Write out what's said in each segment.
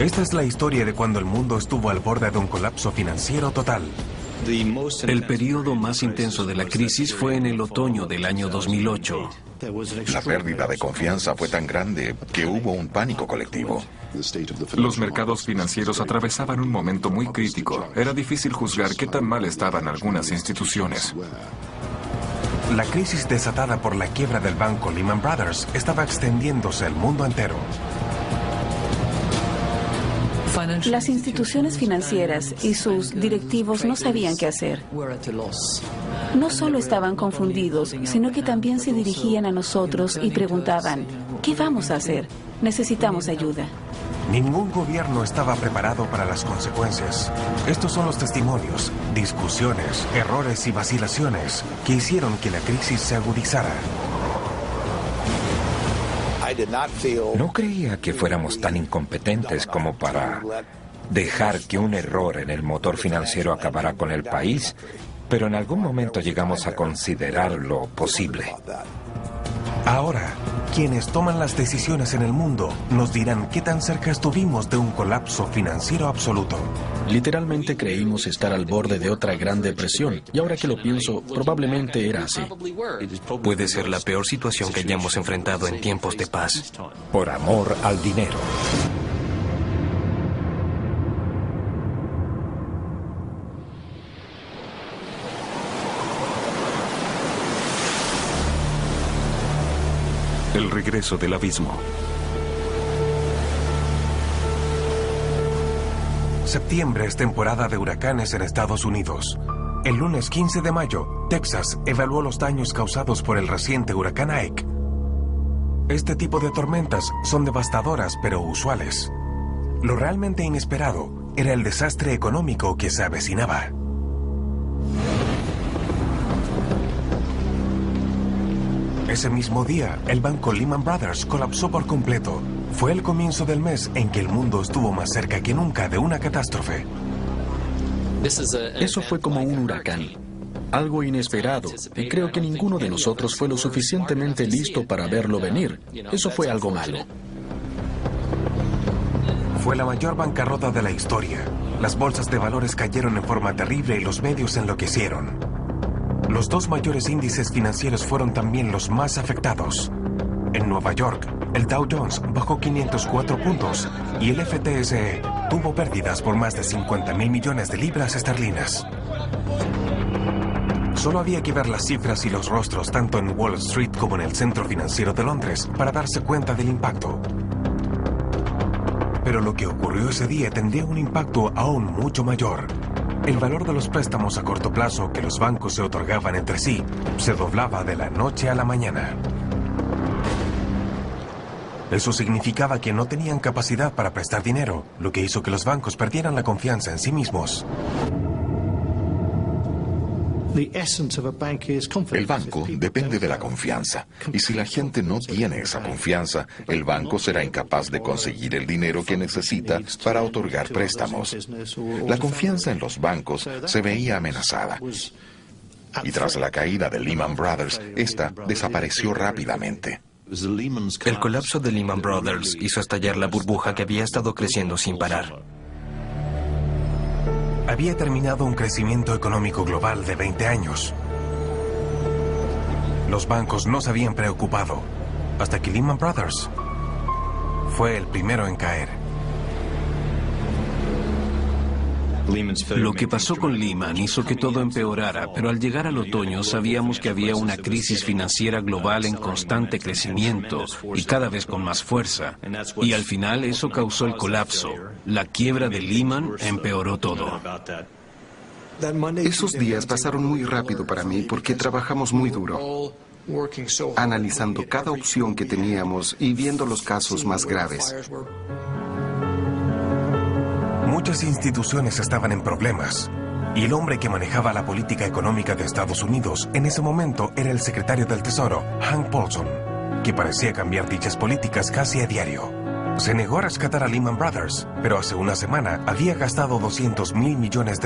Esta es la historia de cuando el mundo estuvo al borde de un colapso financiero total. El periodo más intenso de la crisis fue en el otoño del año 2008. La pérdida de confianza fue tan grande que hubo un pánico colectivo. Los mercados financieros atravesaban un momento muy crítico. Era difícil juzgar qué tan mal estaban algunas instituciones. La crisis desatada por la quiebra del banco Lehman Brothers estaba extendiéndose al mundo entero. Las instituciones financieras y sus directivos no sabían qué hacer. No solo estaban confundidos, sino que también se dirigían a nosotros y preguntaban, ¿qué vamos a hacer? Necesitamos ayuda. Ningún gobierno estaba preparado para las consecuencias. Estos son los testimonios, discusiones, errores y vacilaciones que hicieron que la crisis se agudizara. No creía que fuéramos tan incompetentes como para dejar que un error en el motor financiero acabara con el país, pero en algún momento llegamos a considerarlo posible. Ahora, quienes toman las decisiones en el mundo nos dirán qué tan cerca estuvimos de un colapso financiero absoluto. Literalmente creímos estar al borde de otra gran depresión, y ahora que lo pienso, probablemente era así. Puede ser la peor situación que hayamos enfrentado en tiempos de paz. Por amor al dinero. El regreso del abismo. Septiembre es temporada de huracanes en Estados Unidos. El lunes 15 de mayo, Texas evaluó los daños causados por el reciente huracán Ike. Este tipo de tormentas son devastadoras pero usuales. Lo realmente inesperado era el desastre económico que se avecinaba. Ese mismo día, el banco Lehman Brothers colapsó por completo. Fue el comienzo del mes en que el mundo estuvo más cerca que nunca de una catástrofe. Eso fue como un huracán, algo inesperado, y creo que ninguno de nosotros fue lo suficientemente listo para verlo venir. Eso fue algo malo. Fue la mayor bancarrota de la historia. Las bolsas de valores cayeron en forma terrible y los medios enloquecieron. Los dos mayores índices financieros fueron también los más afectados. En Nueva York, el Dow Jones bajó 504 puntos y el FTSE tuvo pérdidas por más de 50.000 millones de libras esterlinas. Solo había que ver las cifras y los rostros tanto en Wall Street como en el centro financiero de Londres para darse cuenta del impacto. Pero lo que ocurrió ese día tendría un impacto aún mucho mayor. El valor de los préstamos a corto plazo que los bancos se otorgaban entre sí se doblaba de la noche a la mañana. Eso significaba que no tenían capacidad para prestar dinero, lo que hizo que los bancos perdieran la confianza en sí mismos. El banco depende de la confianza, y si la gente no tiene esa confianza, el banco será incapaz de conseguir el dinero que necesita para otorgar préstamos. La confianza en los bancos se veía amenazada, y tras la caída de Lehman Brothers, esta desapareció rápidamente. El colapso de Lehman Brothers hizo estallar la burbuja que había estado creciendo sin parar. Había terminado un crecimiento económico global de 20 años. Los bancos no se habían preocupado, hasta que Lehman Brothers fue el primero en caer. Lo que pasó con Lehman hizo que todo empeorara, pero al llegar al otoño sabíamos que había una crisis financiera global en constante crecimiento y cada vez con más fuerza. Y al final eso causó el colapso. La quiebra de Lehman empeoró todo. Esos días pasaron muy rápido para mí porque trabajamos muy duro, analizando cada opción que teníamos y viendo los casos más graves. Muchas instituciones estaban en problemas, y el hombre que manejaba la política económica de Estados Unidos en ese momento era el secretario del Tesoro, Hank Paulson, que parecía cambiar dichas políticas casi a diario. Se negó a rescatar a Lehman Brothers, pero hace una semana había gastado $200.000 millones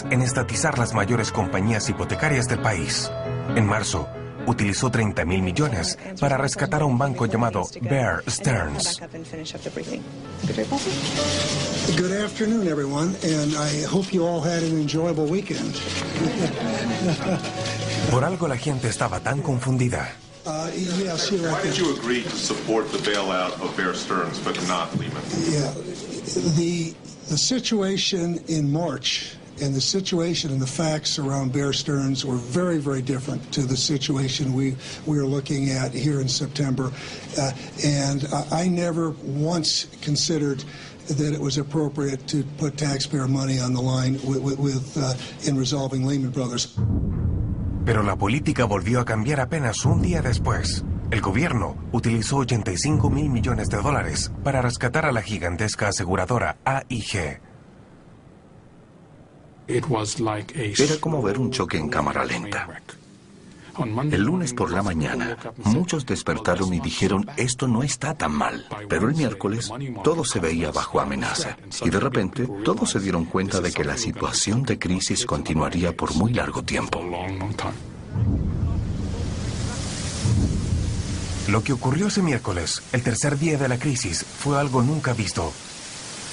en estatizar las mayores compañías hipotecarias del país. En marzo, utilizó 30.000 millones para rescatar a un banco llamado Bear Stearns. Good afternoon, everyone, and I hope you all had an enjoyable weekend. Por algo la gente estaba tan confundida. Yes, you're right. Why did you agree to support the bailout of Bear Stearns but not Lehman? Yeah, the situation in March and the situation and the facts around Bear Stearns were very, very different to the situation we are looking at here in September. And I never once considered that it was appropriate to put taxpayer money on the line in resolving Lehman Brothers. Pero la política volvió a cambiar apenas un día después. El gobierno utilizó 85.000 millones de dólares para rescatar a la gigantesca aseguradora AIG. Era como ver un choque en cámara lenta. El lunes por la mañana, muchos despertaron y dijeron, esto no está tan mal. Pero el miércoles, todo se veía bajo amenaza. Y de repente, todos se dieron cuenta de que la situación de crisis continuaría por muy largo tiempo. Lo que ocurrió ese miércoles, el tercer día de la crisis, fue algo nunca visto.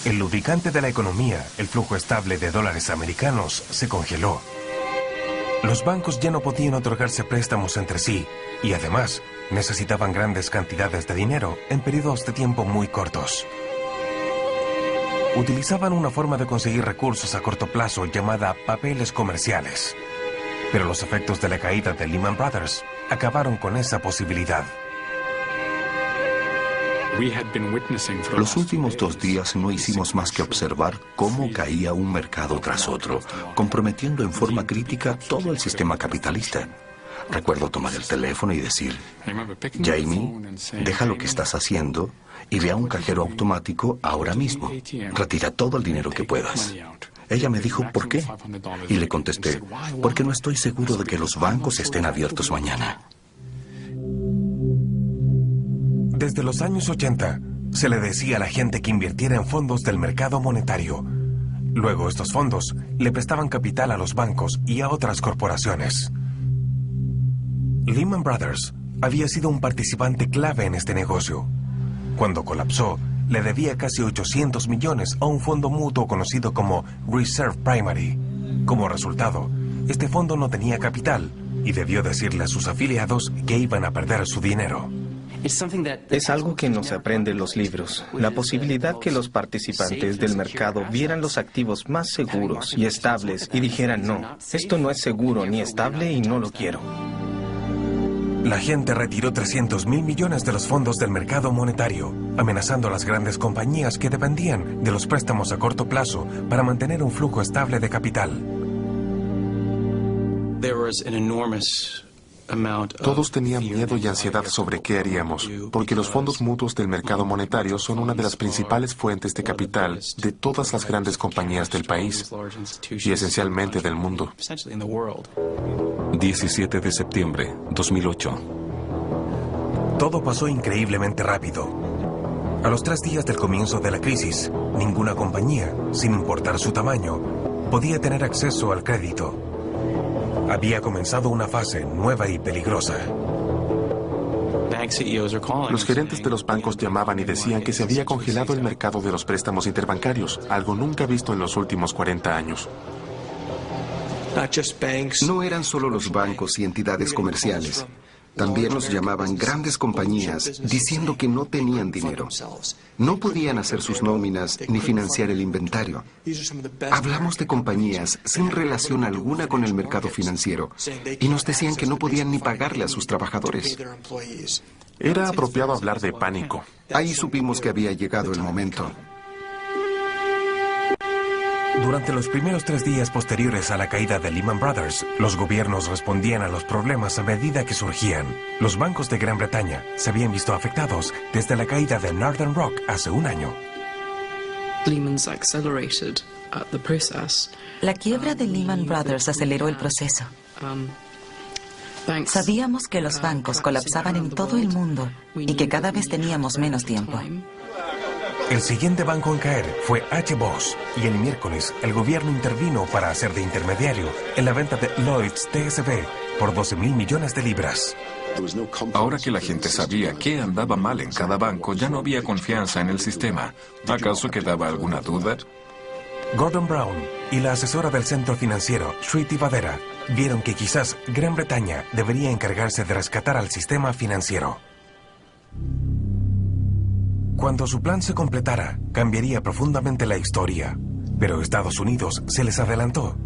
El lubricante de la economía, el flujo estable de dólares americanos, se congeló. Los bancos ya no podían otorgarse préstamos entre sí y además necesitaban grandes cantidades de dinero en periodos de tiempo muy cortos. Utilizaban una forma de conseguir recursos a corto plazo llamada papeles comerciales. Pero los efectos de la caída de Lehman Brothers acabaron con esa posibilidad. Los últimos 2 días no hicimos más que observar cómo caía un mercado tras otro, comprometiendo en forma crítica todo el sistema capitalista. Recuerdo tomar el teléfono y decir, Jamie, deja lo que estás haciendo y ve a un cajero automático ahora mismo. Retira todo el dinero que puedas. Ella me dijo, ¿por qué? Y le contesté, porque no estoy seguro de que los bancos estén abiertos mañana. Desde los años 80, se le decía a la gente que invirtiera en fondos del mercado monetario. Luego estos fondos le prestaban capital a los bancos y a otras corporaciones. Lehman Brothers había sido un participante clave en este negocio. Cuando colapsó, le debía casi 800 millones a un fondo mutuo conocido como Reserve Primary. Como resultado, este fondo no tenía capital y debió decirle a sus afiliados que iban a perder su dinero. Es algo que no se aprende en los libros. La posibilidad que los participantes del mercado vieran los activos más seguros y estables y dijeran, no, esto no es seguro ni estable y no lo quiero. La gente retiró 300.000 millones de los fondos del mercado monetario, amenazando a las grandes compañías que dependían de los préstamos a corto plazo para mantener un flujo estable de capital. Todos tenían miedo y ansiedad sobre qué haríamos, porque los fondos mutuos del mercado monetario son una de las principales fuentes de capital de todas las grandes compañías del país y esencialmente del mundo. 17 de septiembre, 2008. Todo pasó increíblemente rápido. A los 3 días del comienzo de la crisis, ninguna compañía, sin importar su tamaño, podía tener acceso al crédito. Había comenzado una fase nueva y peligrosa. Los gerentes de los bancos llamaban y decían que se había congelado el mercado de los préstamos interbancarios, algo nunca visto en los últimos 40 años. No eran solo los bancos y entidades comerciales. También los llamaban grandes compañías diciendo que no tenían dinero. No podían hacer sus nóminas ni financiar el inventario. Hablamos de compañías sin relación alguna con el mercado financiero y nos decían que no podían ni pagarle a sus trabajadores. Era apropiado hablar de pánico. Ahí supimos que había llegado el momento. Durante los primeros 3 días posteriores a la caída de Lehman Brothers, los gobiernos respondían a los problemas a medida que surgían. Los bancos de Gran Bretaña se habían visto afectados desde la caída de Northern Rock hace un año. La quiebra de Lehman Brothers aceleró el proceso. Sabíamos que los bancos colapsaban en todo el mundo y que cada vez teníamos menos tiempo. El siguiente banco en caer fue H-Boss y el miércoles el gobierno intervino para hacer de intermediario en la venta de Lloyds TSB por 12.000 millones de libras. Ahora que la gente sabía qué andaba mal en cada banco, ya no había confianza en el sistema. ¿Acaso quedaba alguna duda? Gordon Brown y la asesora del centro financiero, Shriti Vadera, vieron que quizás Gran Bretaña debería encargarse de rescatar al sistema financiero. Cuando su plan se completara, cambiaría profundamente la historia. Pero Estados Unidos se les adelantó.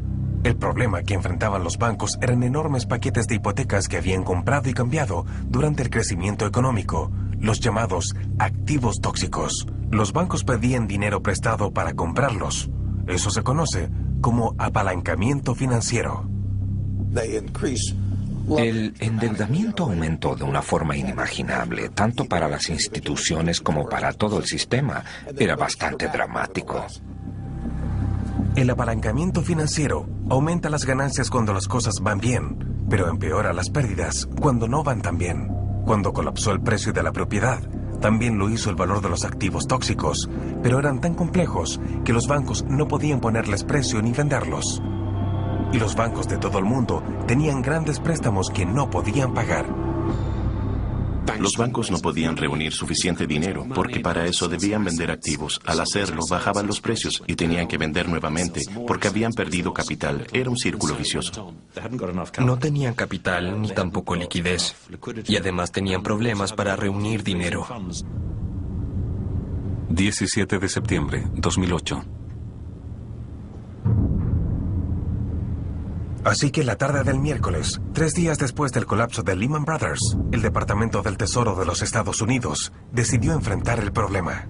El problema que enfrentaban los bancos eran enormes paquetes de hipotecas que habían comprado y cambiado durante el crecimiento económico, los llamados activos tóxicos. Los bancos pedían dinero prestado para comprarlos. Eso se conoce como apalancamiento financiero. El endeudamiento aumentó de una forma inimaginable, tanto para las instituciones como para todo el sistema. Era bastante dramático. El apalancamiento financiero aumenta las ganancias cuando las cosas van bien, pero empeora las pérdidas cuando no van tan bien. Cuando colapsó el precio de la propiedad, también lo hizo el valor de los activos tóxicos, pero eran tan complejos que los bancos no podían ponerles precio ni venderlos. Y los bancos de todo el mundo tenían grandes préstamos que no podían pagar. Los bancos no podían reunir suficiente dinero porque para eso debían vender activos. Al hacerlo, bajaban los precios y tenían que vender nuevamente porque habían perdido capital. Era un círculo vicioso. No tenían capital ni tampoco liquidez. Y además tenían problemas para reunir dinero. 17 de septiembre, 2008. Así que la tarde del miércoles, 3 días después del colapso de Lehman Brothers, el Departamento del Tesoro de los Estados Unidos decidió enfrentar el problema.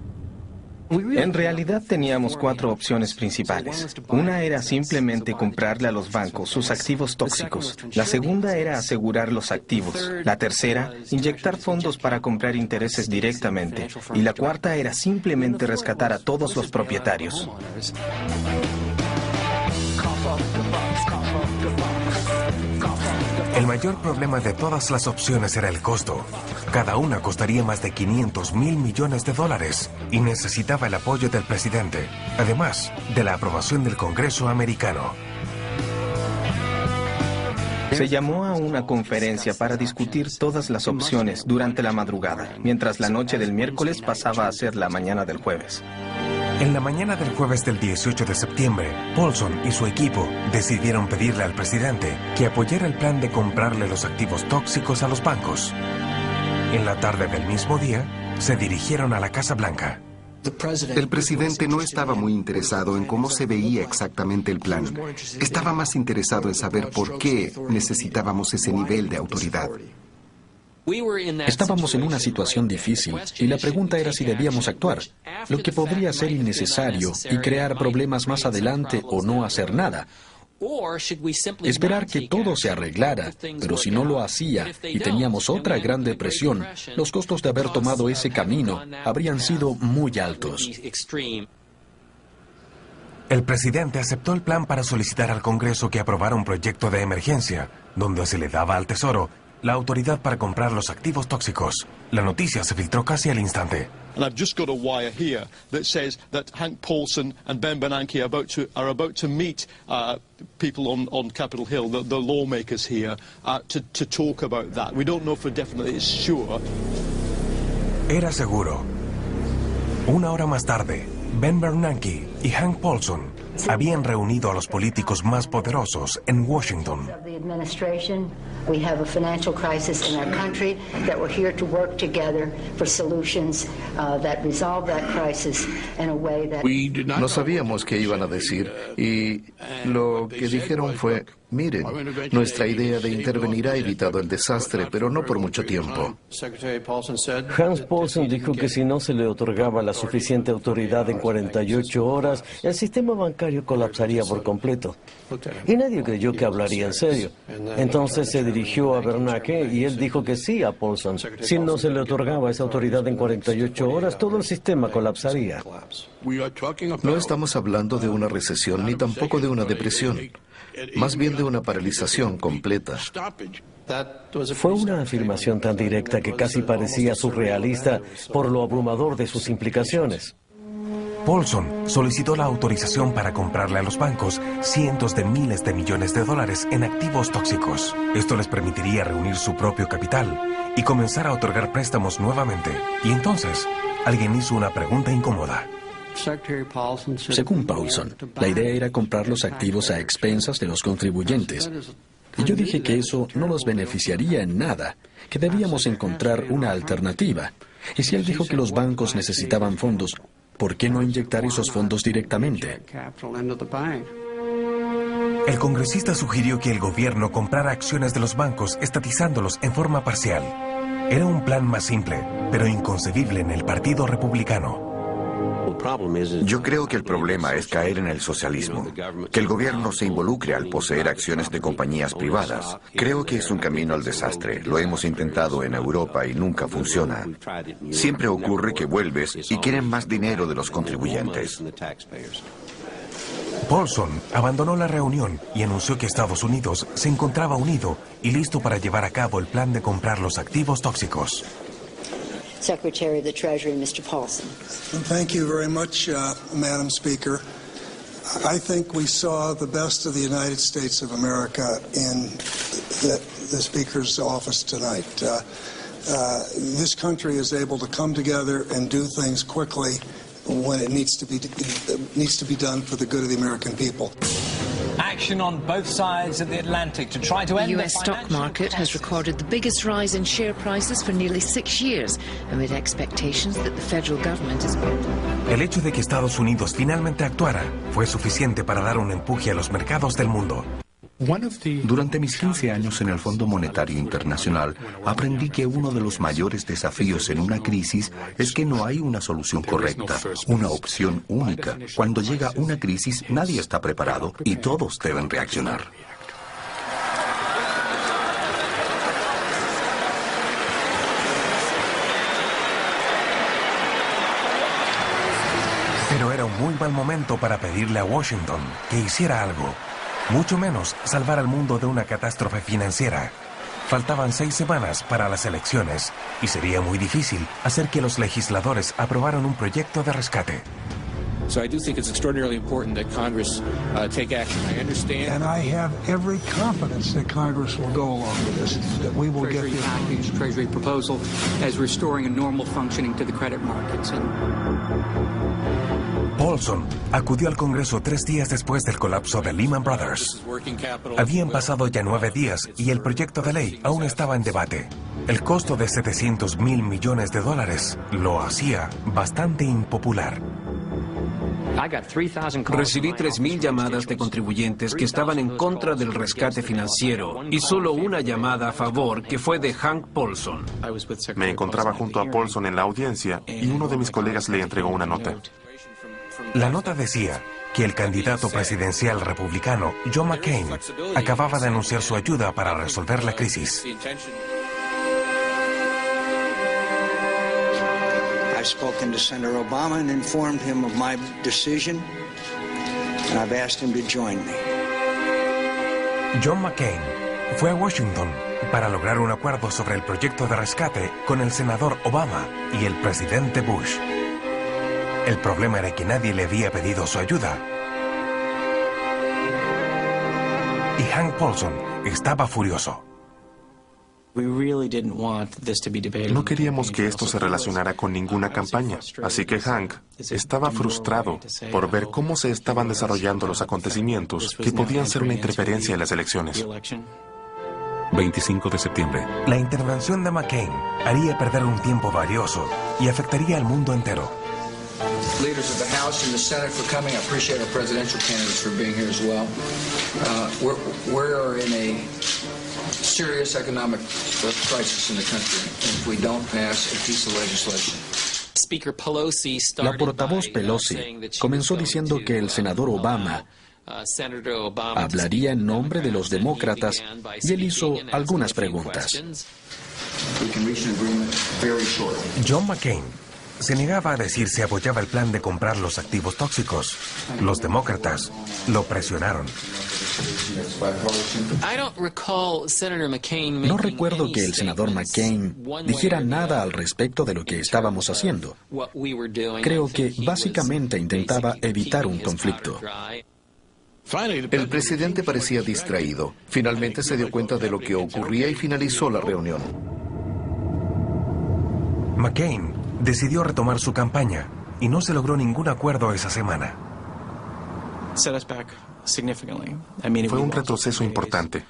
En realidad teníamos 4 opciones principales. Una era simplemente comprarle a los bancos sus activos tóxicos. La segunda era asegurar los activos. La tercera, inyectar fondos para comprar intereses directamente. Y la cuarta era simplemente rescatar a todos los propietarios. El mayor problema de todas las opciones era el costo. Cada una costaría más de 500.000 millones de dólares y necesitaba el apoyo del presidente, además de la aprobación del Congreso americano. Se llamó a una conferencia para discutir todas las opciones durante la madrugada, mientras la noche del miércoles pasaba a ser la mañana del jueves. En la mañana del jueves del 18 de septiembre, Paulson y su equipo decidieron pedirle al presidente que apoyara el plan de comprarle los activos tóxicos a los bancos. En la tarde del mismo día, se dirigieron a la Casa Blanca. El presidente no estaba muy interesado en cómo se veía exactamente el plan. Estaba más interesado en saber por qué necesitábamos ese nivel de autoridad. Estábamos en una situación difícil y la pregunta era si debíamos actuar, lo que podría ser innecesario y crear problemas más adelante o no hacer nada. Esperar que todo se arreglara, pero si no lo hacía y teníamos otra gran depresión, los costos de haber tomado ese camino habrían sido muy altos. El presidente aceptó el plan para solicitar al Congreso que aprobara un proyecto de emergencia, donde se le daba al Tesoro la autoridad para comprar los activos tóxicos. La noticia se filtró casi al instante. And I've just got a wire here that says that Hank Paulson and Ben Bernanke are about to meet people on Capitol Hill, the lawmakers here, to talk about that. We don't know for definite, it's sure. Era seguro. Una hora más tarde, Ben Bernanke y Hank Paulson habían reunido a los políticos más poderosos en Washington. No sabíamos qué iban a decir y lo que dijeron fue: miren, nuestra idea de intervenir ha evitado el desastre, pero no por mucho tiempo. Hans Paulson dijo que si no se le otorgaba la suficiente autoridad en 48 horas, el sistema bancario colapsaría por completo. Y nadie creyó que hablaría en serio. Entonces se dirigió a Bernanke y él dijo que sí a Paulson. Si no se le otorgaba esa autoridad en 48 horas, todo el sistema colapsaría. No estamos hablando de una recesión ni tampoco de una depresión. Más bien de una paralización completa. Fue una afirmación tan directa que casi parecía surrealista por lo abrumador de sus implicaciones. Paulson solicitó la autorización para comprarle a los bancos cientos de miles de millones de dólares en activos tóxicos. Esto les permitiría reunir su propio capital y comenzar a otorgar préstamos nuevamente. Y entonces, alguien hizo una pregunta incómoda. Según Paulson, la idea era comprar los activos a expensas de los contribuyentes. Y yo dije que eso no nos beneficiaría en nada, que debíamos encontrar una alternativa. Y si él dijo que los bancos necesitaban fondos, ¿por qué no inyectar esos fondos directamente? El congresista sugirió que el gobierno comprara acciones de los bancos estatizándolos en forma parcial. Era un plan más simple, pero inconcebible en el Partido Republicano. Yo creo que el problema es caer en el socialismo, que el gobierno se involucre al poseer acciones de compañías privadas. Creo que es un camino al desastre. Lo hemos intentado en Europa y nunca funciona. Siempre ocurre que vuelves y quieren más dinero de los contribuyentes. Paulson abandonó la reunión y anunció que Estados Unidos se encontraba unido y listo para llevar a cabo el plan de comprar los activos tóxicos. Secretary of the Treasury, Mr. Paulson. Thank you very much, Madam Speaker. I think we saw the best of the United States of America in the Speaker's office tonight. This country is able to come together and do things quickly when it needs to be done for the good of the American people. Action on both sides of the Atlantic to try to end the US stock market has recorded the biggest rise in share prices for nearly 6 years, amid expectations that the federal government is... El hecho de que Estados Unidos finalmente actuara fue suficiente para dar un empuje a los mercados del mundo. Durante mis 15 años en el Fondo Monetario Internacional, aprendí que uno de los mayores desafíos en una crisis es que no hay una solución correcta, una opción única. Cuando llega una crisis, nadie está preparado y todos deben reaccionar. Pero era un muy mal momento para pedirle a Washington que hiciera algo. Mucho menos salvar al mundo de una catástrofe financiera. Faltaban 6 semanas para las elecciones y sería muy difícil hacer que los legisladores aprobaran un proyecto de rescate. So I do think it's extraordinarily important that Congress take action. I understand. And I have every confidence that Congress will go along with this, that we will get the package, Treasury proposal as restoring a normal functioning to the credit markets. Paulson acudió al Congreso 3 días después del colapso de Lehman Brothers. Habían pasado ya 9 días y el proyecto de ley aún estaba en debate. El costo de $700 mil millones lo hacía bastante impopular. Recibí 3,000 llamadas de contribuyentes que estaban en contra del rescate financiero y solo una llamada a favor, que fue de Hank Paulson. Me encontraba junto a Paulson en la audiencia y uno de mis colegas le entregó una nota. La nota decía que el candidato presidencial republicano John McCain acababa de anunciar su ayuda para resolver la crisis. I've spoken to Senator Obama and informed him of my decision, and I've asked him to join me. John McCain fue a Washington para lograr un acuerdo sobre el proyecto de rescate con el senador Obama y el presidente Bush. El problema era que nadie le había pedido su ayuda. Y Hank Paulson estaba furioso. No queríamos que esto se relacionara con ninguna campaña, así que Hank estaba frustrado por ver cómo se estaban desarrollando los acontecimientos que podían ser una interferencia en las elecciones. 25 de septiembre. La intervención de McCain haría perder un tiempo valioso y afectaría al mundo entero. Leaders of the House and the Senate for coming. I appreciate our presidential candidates for being here as well. We're in a serious economic crisis in the country if we don't pass a piece of legislation. La portavoz Pelosi comenzó diciendo que el senador Obama hablaría en nombre de los demócratas y él hizo algunas preguntas. John McCain se negaba a decir si apoyaba el plan de comprar los activos tóxicos. Los demócratas lo presionaron. No recuerdo que el senador McCain dijera nada al respecto de lo que estábamos haciendo. Creo que básicamente intentaba evitar un conflicto. El presidente parecía distraído. Finalmente se dio cuenta de lo que ocurría y finalizó la reunión. McCain decidió retomar su campaña y no se logró ningún acuerdo esa semana. Fue un retroceso importante.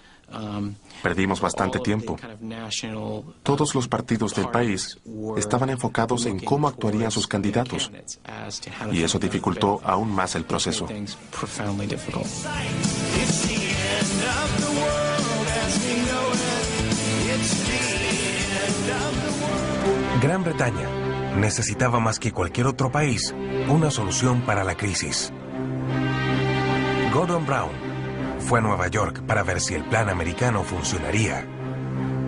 Perdimos bastante tiempo. Todos los partidos del país estaban enfocados en cómo actuarían sus candidatos, y eso dificultó aún más el proceso. Gran Bretaña necesitaba más que cualquier otro país una solución para la crisis. Gordon Brown fue a Nueva York para ver si el plan americano funcionaría.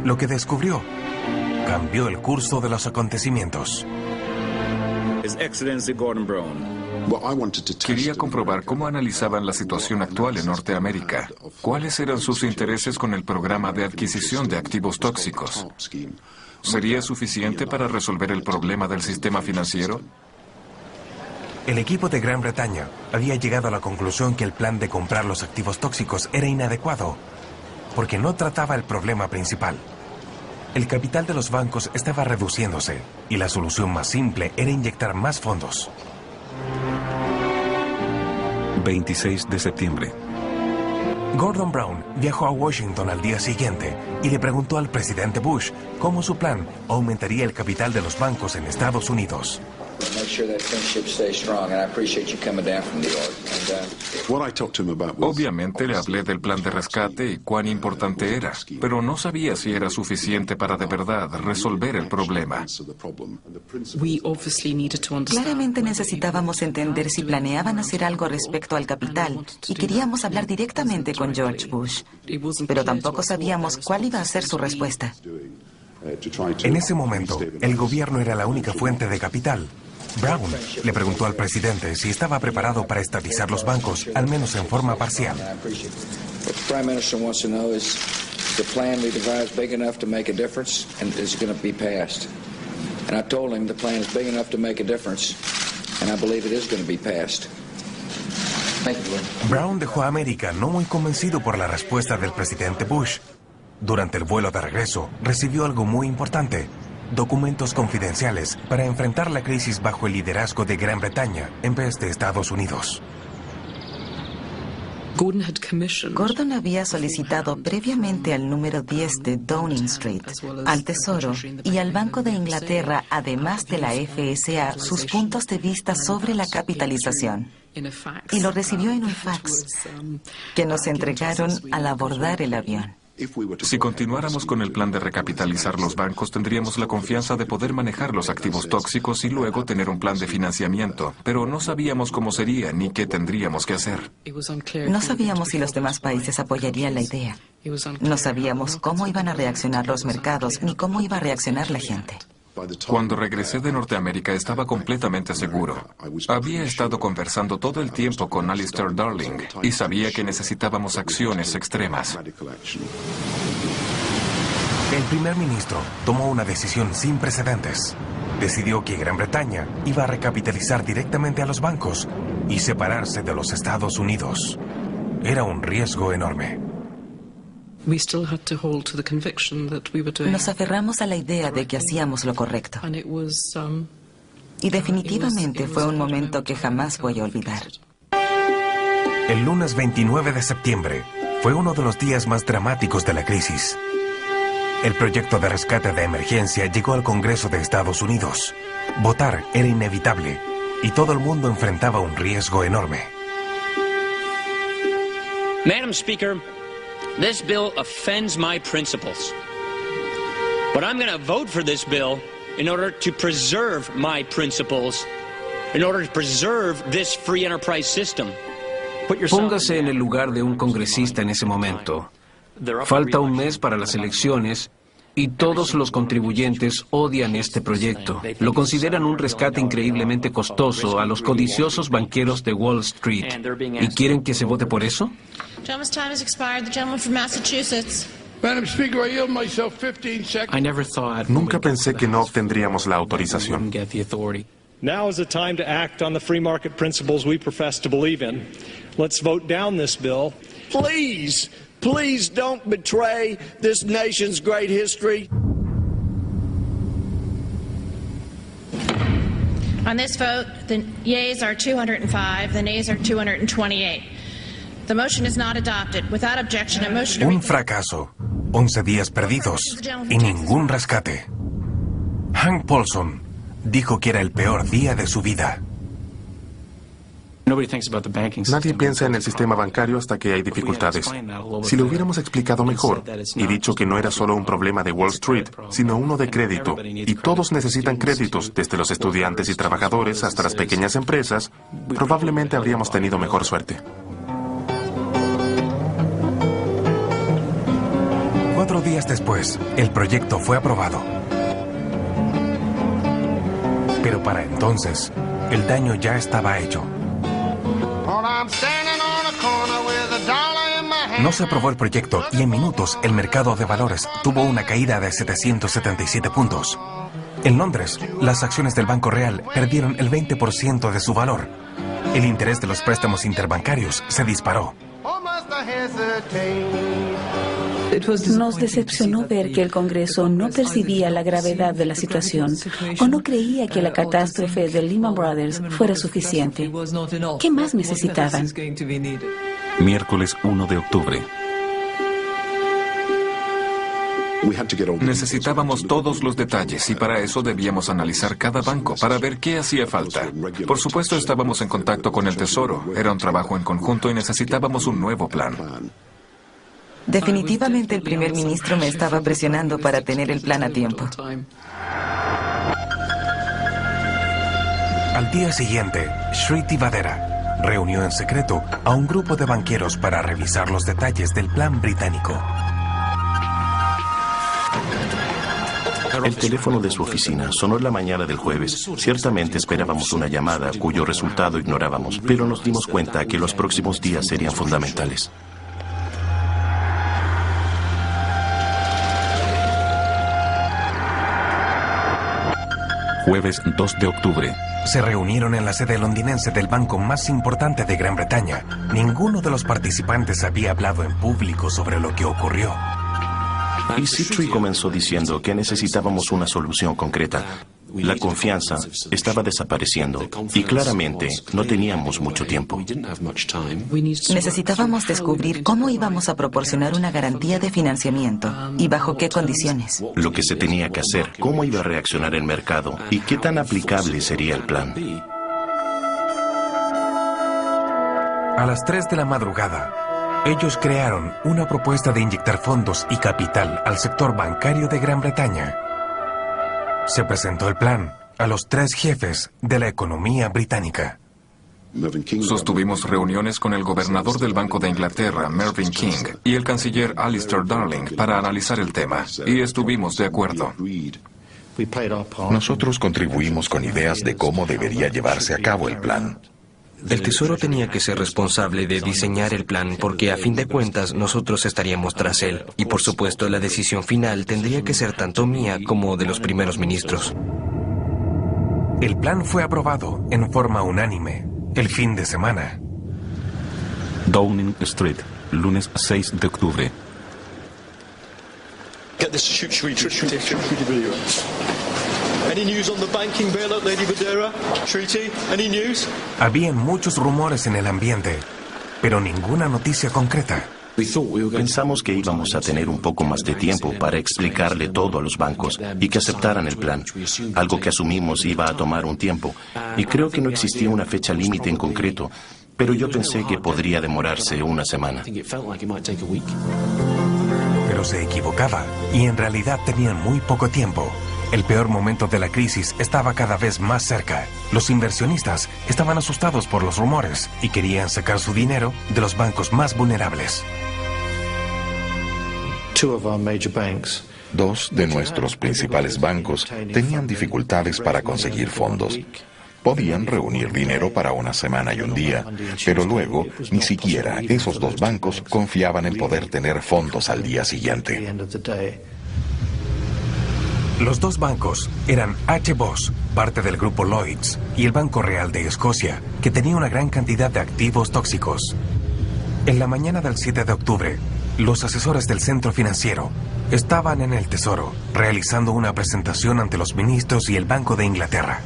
Lo que descubrió cambió el curso de los acontecimientos. Quería comprobar cómo analizaban la situación actual en Norteamérica. ¿Cuáles eran sus intereses con el programa de adquisición de activos tóxicos? ¿Sería suficiente para resolver el problema del sistema financiero? El equipo de Gran Bretaña había llegado a la conclusión que el plan de comprar los activos tóxicos era inadecuado, porque no trataba el problema principal. El capital de los bancos estaba reduciéndose, y la solución más simple era inyectar más fondos. 26 de septiembre. Gordon Brown viajó a Washington al día siguiente y le preguntó al presidente Bush cómo su plan aumentaría el capital de los bancos en Estados Unidos. Obviamente le hablé del plan de rescate y cuán importante era, pero no sabía si era suficiente para de verdad resolver el problema. Claramente necesitábamos entender si planeaban hacer algo respecto al capital y queríamos hablar directamente con George Bush, pero tampoco sabíamos cuál iba a ser su respuesta. En ese momento, el gobierno era la única fuente de capital. Brown le preguntó al presidente si estaba preparado para estatizar los bancos, al menos en forma parcial. Brown dejó a América no muy convencido por la respuesta del presidente Bush. Durante el vuelo de regreso, recibió algo muy importante: documentos confidenciales para enfrentar la crisis bajo el liderazgo de Gran Bretaña en vez de Estados Unidos. Gordon había solicitado previamente al número 10 de Downing Street, al Tesoro y al Banco de Inglaterra, además de la FSA, sus puntos de vista sobre la capitalización. Y lo recibió en un fax que nos entregaron al abordar el avión. Si continuáramos con el plan de recapitalizar los bancos, tendríamos la confianza de poder manejar los activos tóxicos y luego tener un plan de financiamiento, pero no sabíamos cómo sería ni qué tendríamos que hacer. No sabíamos si los demás países apoyarían la idea. No sabíamos cómo iban a reaccionar los mercados ni cómo iba a reaccionar la gente. Cuando regresé de Norteamérica estaba completamente seguro. Había estado conversando todo el tiempo con Alistair Darling y sabía que necesitábamos acciones extremas. El primer ministro tomó una decisión sin precedentes. Decidió que Gran Bretaña iba a recapitalizar directamente a los bancos y separarse de los Estados Unidos. Era un riesgo enorme. Nos aferramos a la idea de que hacíamos lo correcto. Y definitivamente fue un momento que jamás voy a olvidar. El lunes 29 de septiembre fue uno de los días más dramáticos de la crisis. El proyecto de rescate de emergencia llegó al Congreso de Estados Unidos. Votar era inevitable y todo el mundo enfrentaba un riesgo enorme. Madam Speaker, this bill offends my principles. But I'm going to vote for this bill in order to preserve my principles, in order to preserve this free enterprise system. Póngase en el lugar de un congresista en ese momento. Falta un mes para las elecciones Y todos los contribuyentes odian este proyecto. Lo consideran un rescate increíblemente costoso a los codiciosos banqueros de Wall Street. ¿Y quieren que se vote por eso? Gentleman's time has expired. The gentleman from Massachusetts. Nunca pensé que no obtendríamos la autorización. Now is the time to act on the free market principles we profess to believe in. Let's vote down this bill. Please, please don't betray this nation's great history. On this vote, the yeas are 205, the nays are 228. The motion is not adopted. Without objection, a motion to Un fracaso, 11 días perdidos y ningún rescate. Hank Paulson dijo que era el peor día de su vida. Nadie piensa en el sistema bancario hasta que hay dificultades. Si lo hubiéramos explicado mejor y dicho que no era solo un problema de Wall Street, sino uno de crédito, y todos necesitan créditos, desde los estudiantes y trabajadores hasta las pequeñas empresas, probablemente habríamos tenido mejor suerte. 4 días después, el proyecto fue aprobado. Pero para entonces, el daño ya estaba hecho. No se aprobó el proyecto y en minutos el mercado de valores tuvo una caída de 777 puntos. En Londres, las acciones del Banco Real perdieron el 20% de su valor. El interés de los préstamos interbancarios se disparó. Nos decepcionó ver que el Congreso no percibía la gravedad de la situación o no creía que la catástrofe de Lehman Brothers fuera suficiente. ¿Qué más necesitaban? Miércoles 1 de octubre. Necesitábamos todos los detalles y para eso debíamos analizar cada banco para ver qué hacía falta. Por supuesto, estábamos en contacto con el Tesoro. Era un trabajo en conjunto y necesitábamos un nuevo plan. Definitivamente el primer ministro me estaba presionando para tener el plan a tiempo. Al día siguiente, Shriti Vadera reunió en secreto a un grupo de banqueros para revisar los detalles del plan británico. El teléfono de su oficina sonó la mañana del jueves. Ciertamente esperábamos una llamada cuyo resultado ignorábamos, pero nos dimos cuenta que los próximos días serían fundamentales. Jueves 2 de octubre. Se reunieron en la sede londinense del banco más importante de Gran Bretaña. Ninguno de los participantes había hablado en público sobre lo que ocurrió. Y Citri comenzó diciendo que necesitábamos una solución concreta. La confianza estaba desapareciendo y claramente no teníamos mucho tiempo. Necesitábamos descubrir cómo íbamos a proporcionar una garantía de financiamiento y bajo qué condiciones. Lo que se tenía que hacer, cómo iba a reaccionar el mercado y qué tan aplicable sería el plan. A las 3 de la madrugada, ellos crearon una propuesta de inyectar fondos y capital al sector bancario de Gran Bretaña. Se presentó el plan a los 3 jefes de la economía británica. Sostuvimos reuniones con el gobernador del Banco de Inglaterra, Mervyn King, y el canciller Alistair Darling para analizar el tema, y estuvimos de acuerdo. Nosotros contribuimos con ideas de cómo debería llevarse a cabo el plan. El Tesoro tenía que ser responsable de diseñar el plan porque a fin de cuentas nosotros estaríamos tras él. Y por supuesto la decisión final tendría que ser tanto mía como de los primeros ministros. El plan fue aprobado en forma unánime el fin de semana. Downing Street, lunes 6 de octubre. Habían muchos rumores en el ambiente, pero ninguna noticia concreta. Pensamos que íbamos a tener un poco más de tiempo para explicarle todo a los bancos y que aceptaran el plan, algo que asumimos iba a tomar un tiempo. Y creo que no existía una fecha límite en concreto, pero yo pensé que podría demorarse una semana. Pero se equivocaba y en realidad tenían muy poco tiempo. El peor momento de la crisis estaba cada vez más cerca. Los inversionistas estaban asustados por los rumores y querían sacar su dinero de los bancos más vulnerables. Dos de nuestros principales bancos tenían dificultades para conseguir fondos. Podían reunir dinero para una semana y un día, pero luego ni siquiera esos dos bancos confiaban en poder tener fondos al día siguiente. Los dos bancos eran HBOS, parte del grupo Lloyds, y el Banco Real de Escocia, que tenía una gran cantidad de activos tóxicos. En la mañana del 7 de octubre, los asesores del centro financiero estaban en el Tesoro, realizando una presentación ante los ministros y el Banco de Inglaterra.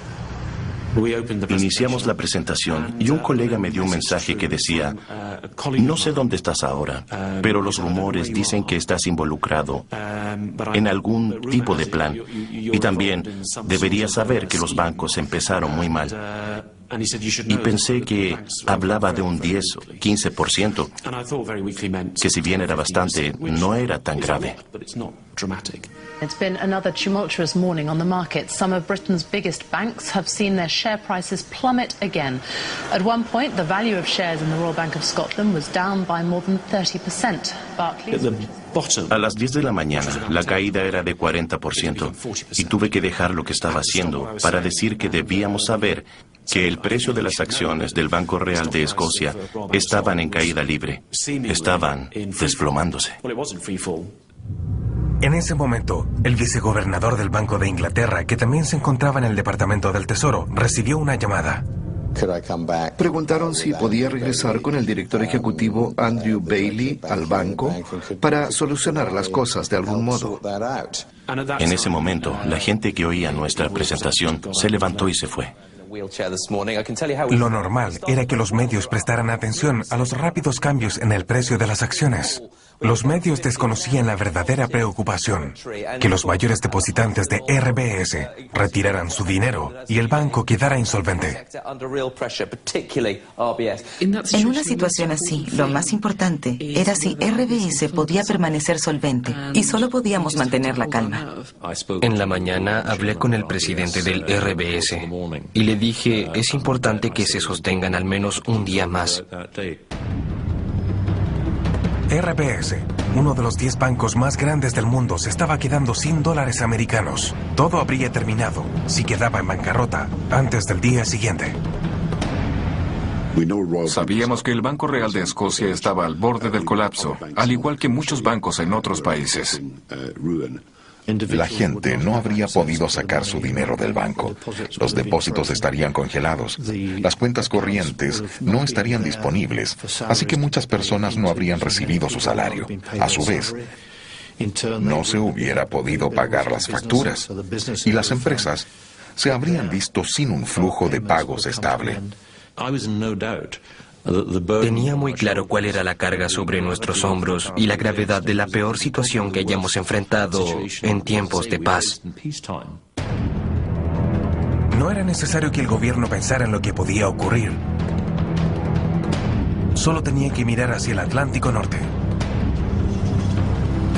Iniciamos la presentación y un colega me dio un mensaje que decía: no sé dónde estás ahora, pero los rumores dicen que estás involucrado en algún tipo de plan. Y también deberías saber que los bancos empezaron muy mal. Y pensé que hablaba de un 10 o 15%, que si bien era bastante, no era tan grave. It's been another tumultuous morning on the market. Some of Britain's biggest banks have seen their share prices plummet again. At one point, the value of shares in the Royal Bank of Scotland was down by more than 30%. A las 10 de la mañana, la caída era de 40% y tuve que dejar lo que estaba haciendo para decir que debíamos saber que el precio de las acciones del Banco Real de Escocia estaban en caída libre, estaban desplomándose. En ese momento, el vicegobernador del Banco de Inglaterra, que también se encontraba en el Departamento del Tesoro, recibió una llamada. Preguntaron si podía regresar con el director ejecutivo Andrew Bailey al banco para solucionar las cosas de algún modo. En ese momento, la gente que oía nuestra presentación se levantó y se fue. Lo normal era que los medios prestaran atención a los rápidos cambios en el precio de las acciones. Los medios desconocían la verdadera preocupación, que los mayores depositantes de RBS retiraran su dinero y el banco quedara insolvente. En una situación así, lo más importante era si RBS podía permanecer solvente, y solo podíamos mantener la calma. En la mañana hablé con el presidente del RBS y le dije: es importante que se sostengan al menos un día más. RBS, uno de los 10 bancos más grandes del mundo, se estaba quedando sin dólares americanos. Todo habría terminado si quedaba en bancarrota antes del día siguiente. Sabíamos que el Banco Real de Escocia estaba al borde del colapso, al igual que muchos bancos en otros países. La gente no habría podido sacar su dinero del banco. Los depósitos estarían congelados. Las cuentas corrientes no estarían disponibles. Así que muchas personas no habrían recibido su salario. A su vez, no se hubiera podido pagar las facturas. Y las empresas se habrían visto sin un flujo de pagos estable. Tenía muy claro cuál era la carga sobre nuestros hombros y la gravedad de la peor situación que hayamos enfrentado en tiempos de paz. No era necesario que el gobierno pensara en lo que podía ocurrir. Solo tenía que mirar hacia el Atlántico Norte.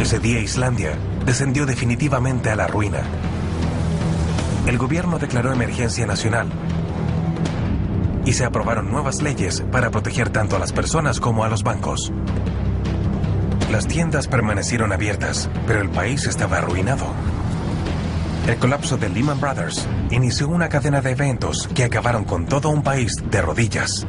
Ese día Islandia descendió definitivamente a la ruina. El gobierno declaró emergencia nacional y se aprobaron nuevas leyes para proteger tanto a las personas como a los bancos. Las tiendas permanecieron abiertas, pero el país estaba arruinado. El colapso de Lehman Brothers inició una cadena de eventos que acabaron con todo un país de rodillas.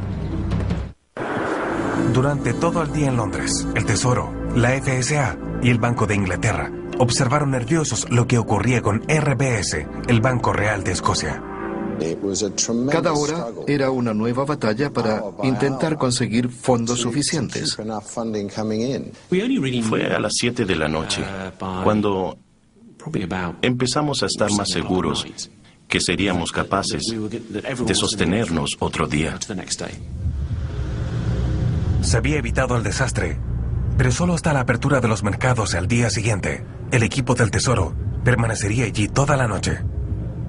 Durante todo el día en Londres, el Tesoro, la FSA y el Banco de Inglaterra observaron nerviosos lo que ocurría con RBS, el Banco Real de Escocia. Cada hora era una nueva batalla para intentar conseguir fondos suficientes. Fue a las 7 de la noche cuando empezamos a estar más seguros que seríamos capaces de sostenernos otro día. Se había evitado el desastre, pero solo hasta la apertura de los mercados al día siguiente. El equipo del Tesoro permanecería allí toda la noche.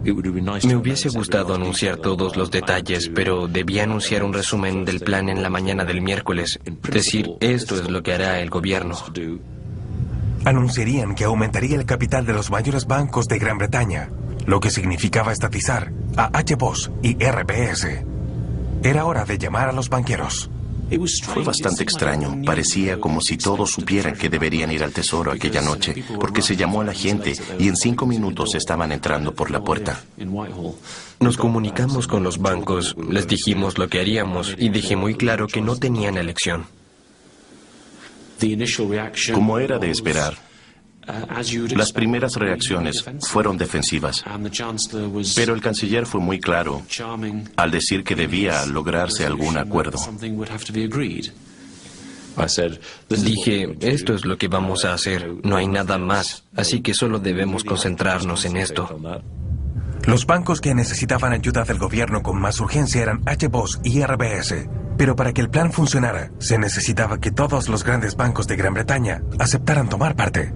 Me hubiese gustado anunciar todos los detalles, pero debía anunciar un resumen del plan en la mañana del miércoles. Decir, esto es lo que hará el gobierno. Anunciarían que aumentaría el capital de los mayores bancos de Gran Bretaña, lo que significaba estatizar a HBOS y RBS. Era hora de llamar a los banqueros. Fue bastante extraño. Parecía como si todos supieran que deberían ir al tesoro aquella noche, porque se llamó a la gente y en 5 minutos estaban entrando por la puerta. Nos comunicamos con los bancos, les dijimos lo que haríamos y dije muy claro que no tenían elección. Como era de esperar, las primeras reacciones fueron defensivas, pero el canciller fue muy claro al decir que debía lograrse algún acuerdo. Dije, esto es lo que vamos a hacer, no hay nada más, así que solo debemos concentrarnos en esto. Los bancos que necesitaban ayuda del gobierno con más urgencia eran HBOS y RBS. Pero para que el plan funcionara, se necesitaba que todos los grandes bancos de Gran Bretaña aceptaran tomar parte.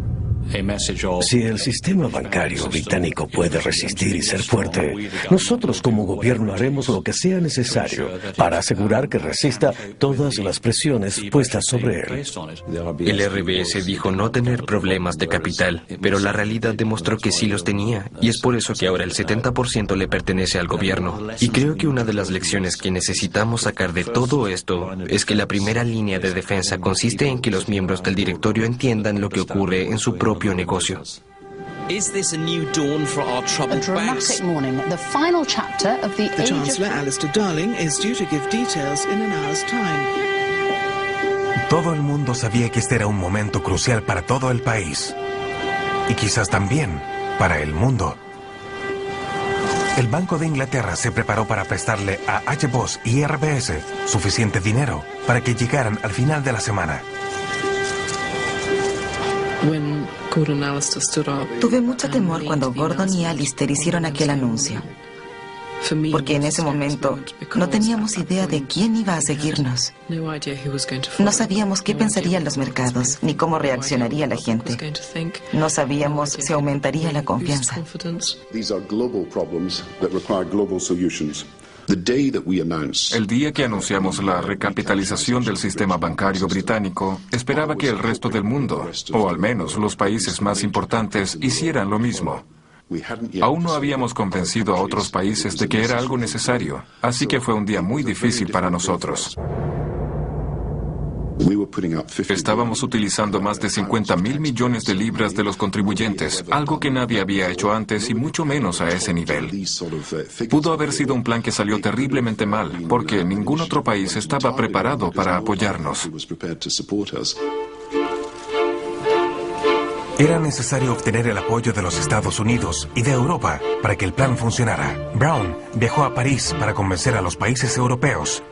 Si el sistema bancario británico puede resistir y ser fuerte, nosotros como gobierno haremos lo que sea necesario para asegurar que resista todas las presiones puestas sobre él. El RBS dijo no tener problemas de capital, pero la realidad demostró que sí los tenía, y es por eso que ahora el 70% le pertenece al gobierno. Y creo que una de las lecciones que necesitamos sacar de todo esto es que la primera línea de defensa consiste en que los miembros del directorio entiendan lo que ocurre en su propio negocio. Is this a new dawn for our troubled banks? A dramatic morning. The final chapter of the Chancellor Alistair Darling is due to give details in an hour's time. Todo el mundo sabía que este era un momento crucial para todo el país. Y quizás también para el mundo. El Banco de Inglaterra se preparó para prestarle a HBOS y RBS suficiente dinero para que llegaran al final de la semana. Tuve mucho temor cuando Gordon y Alistair hicieron aquel anuncio, porque en ese momento no teníamos idea de quién iba a seguirnos. No sabíamos qué pensarían los mercados, ni cómo reaccionaría la gente. No sabíamos si aumentaría la confianza. El día que anunciamos la recapitalización del sistema bancario británico, esperaba que el resto del mundo, o al menos los países más importantes, hicieran lo mismo. Aún no habíamos convencido a otros países de que era algo necesario, así que fue un día muy difícil para nosotros. Estábamos utilizando más de 50.000 millones de libras de los contribuyentes, algo que nadie había hecho antes y mucho menos a ese nivel. Pudo haber sido un plan que salió terriblemente mal, porque ningún otro país estaba preparado para apoyarnos. Era necesario obtener el apoyo de los Estados Unidos y de Europa para que el plan funcionara. Brown viajó a París para convencer a los países europeos.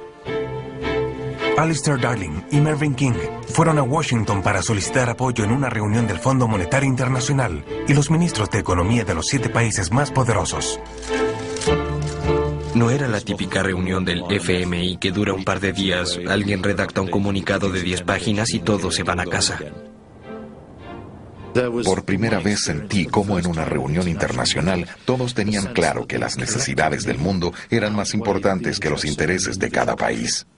Alistair Darling y Mervyn King fueron a Washington para solicitar apoyo en una reunión del Fondo Monetario Internacional y los ministros de Economía de los 7 países más poderosos. No era la típica reunión del FMI que dura un par de días, alguien redacta un comunicado de 10 páginas y todos se van a casa. Por primera vez sentí cómo en una reunión internacional todos tenían claro que las necesidades del mundo eran más importantes que los intereses de cada país.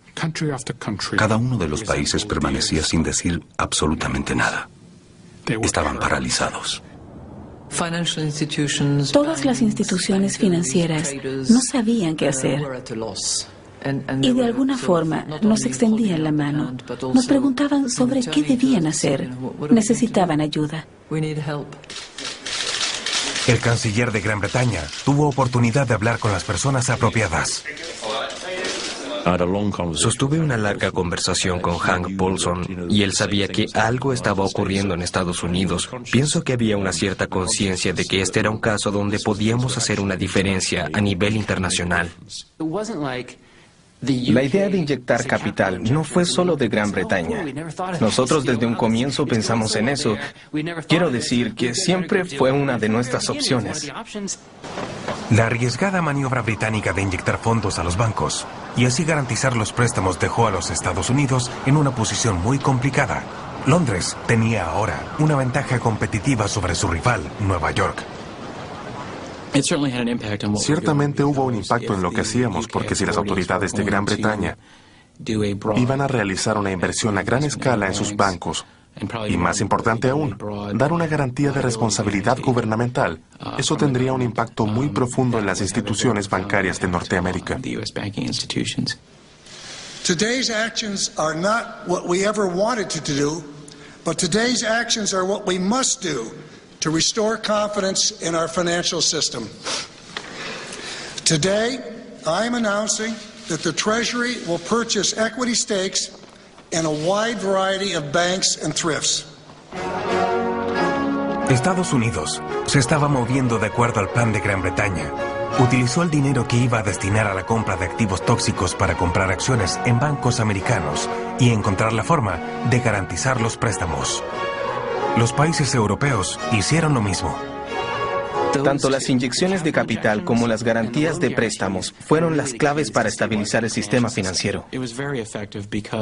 Cada uno de los países permanecía sin decir absolutamente nada. Estaban paralizados. Todas las instituciones financieras no sabían qué hacer. Y de alguna forma nos extendían la mano. Nos preguntaban sobre qué debían hacer. Necesitaban ayuda. El canciller de Gran Bretaña tuvo oportunidad de hablar con las personas apropiadas. Sostuve una larga conversación con Hank Paulson y él sabía que algo estaba ocurriendo en Estados Unidos. Pienso que había una cierta conciencia de que este era un caso donde podíamos hacer una diferencia a nivel internacional. La idea de inyectar capital no fue solo de Gran Bretaña. Nosotros desde un comienzo pensamos en eso. Quiero decir que siempre fue una de nuestras opciones. La arriesgada maniobra británica de inyectar fondos a los bancos y así garantizar los préstamos dejó a los Estados Unidos en una posición muy complicada. Londres tenía ahora una ventaja competitiva sobre su rival, Nueva York. Ciertamente hubo un impacto en lo que hacíamos, porque si las autoridades de Gran Bretaña iban a realizar una inversión a gran escala en sus bancos, y más importante aún, dar una garantía de responsabilidad gubernamental, eso tendría un impacto muy profundo en las instituciones bancarias de Norteamérica. Today's actions are not what we ever wanted to do, but today's actions are what we must do to restore confidence in our financial system. Today, I am announcing that the Treasury will purchase equity stakes in a wide variety of banks and thrifts. Estados Unidos se estaba moviendo de acuerdo al plan de Gran Bretaña. Utilizó el dinero que iba a destinar a la compra de activos tóxicos para comprar acciones en bancos americanos y encontrar la forma de garantizar los préstamos. Los países europeos hicieron lo mismo. Tanto las inyecciones de capital como las garantías de préstamos fueron las claves para estabilizar el sistema financiero.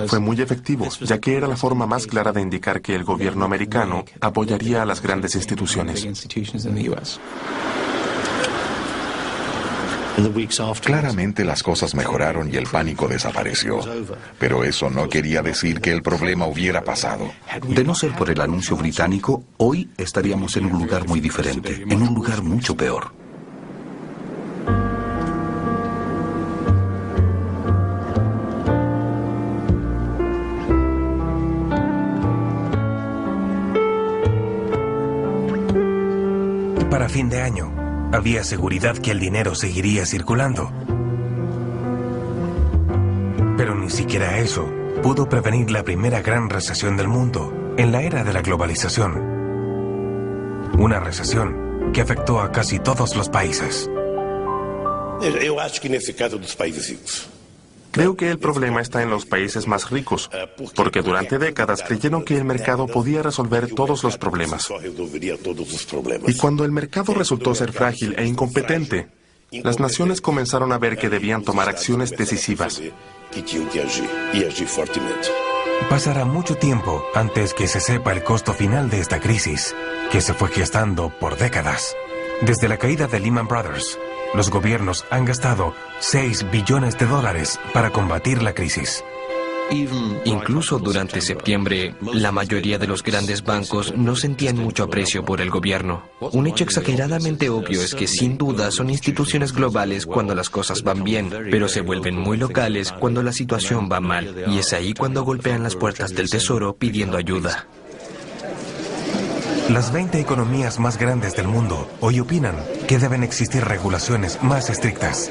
Fue muy efectivo, ya que era la forma más clara de indicar que el gobierno americano apoyaría a las grandes instituciones. Claramente las cosas mejoraron y el pánico desapareció, pero eso no quería decir que el problema hubiera pasado. De no ser por el anuncio británico, hoy estaríamos en un lugar muy diferente, en un lugar mucho peor. Para fin de año, había seguridad que el dinero seguiría circulando. Pero ni siquiera eso pudo prevenir la primera gran recesión del mundo en la era de la globalización. Una recesión que afectó a casi todos los países. Creo que el problema está en los países más ricos, porque durante décadas creyeron que el mercado podía resolver todos los problemas. Y cuando el mercado resultó ser frágil e incompetente, las naciones comenzaron a ver que debían tomar acciones decisivas. Pasará mucho tiempo antes que se sepa el costo final de esta crisis, que se fue gestando por décadas. Desde la caída de Lehman Brothers, los gobiernos han gastado $6 billones para combatir la crisis. Incluso durante septiembre, la mayoría de los grandes bancos no sentían mucho aprecio por el gobierno. Un hecho exageradamente obvio es que sin duda son instituciones globales cuando las cosas van bien, pero se vuelven muy locales cuando la situación va mal, y es ahí cuando golpean las puertas del Tesoro pidiendo ayuda. Las 20 economías más grandes del mundo hoy opinan que deben existir regulaciones más estrictas.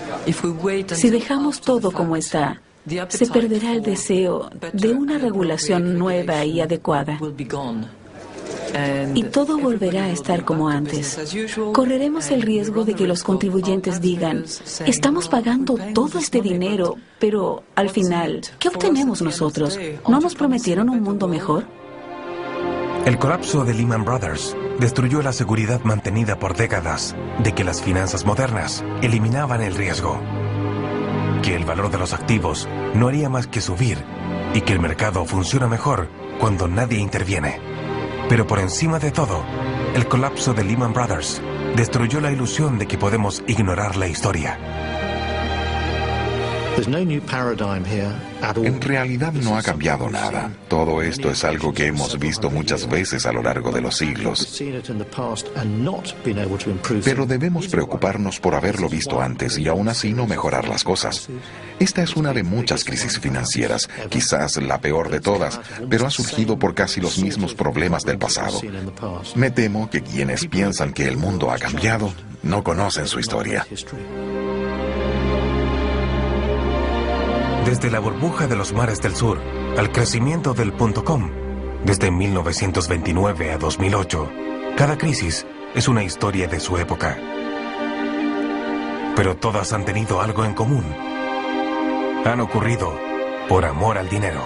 Si dejamos todo como está, se perderá el deseo de una regulación nueva y adecuada. Y todo volverá a estar como antes. Correremos el riesgo de que los contribuyentes digan, estamos pagando todo este dinero, pero al final, ¿qué obtenemos nosotros? ¿No nos prometieron un mundo mejor? El colapso de Lehman Brothers destruyó la seguridad mantenida por décadas de que las finanzas modernas eliminaban el riesgo, que el valor de los activos no haría más que subir y que el mercado funciona mejor cuando nadie interviene. Pero por encima de todo, el colapso de Lehman Brothers destruyó la ilusión de que podemos ignorar la historia. En realidad no ha cambiado nada. Todo esto es algo que hemos visto muchas veces a lo largo de los siglos. Pero debemos preocuparnos por haberlo visto antes y aún así no mejorar las cosas. Esta es una de muchas crisis financieras, quizás la peor de todas, pero ha surgido por casi los mismos problemas del pasado. Me temo que quienes piensan que el mundo ha cambiado no conocen su historia. Desde la burbuja de los mares del sur al crecimiento del .com, desde 1929 a 2008, cada crisis es una historia de su época. Pero todas han tenido algo en común. Han ocurrido por amor al dinero.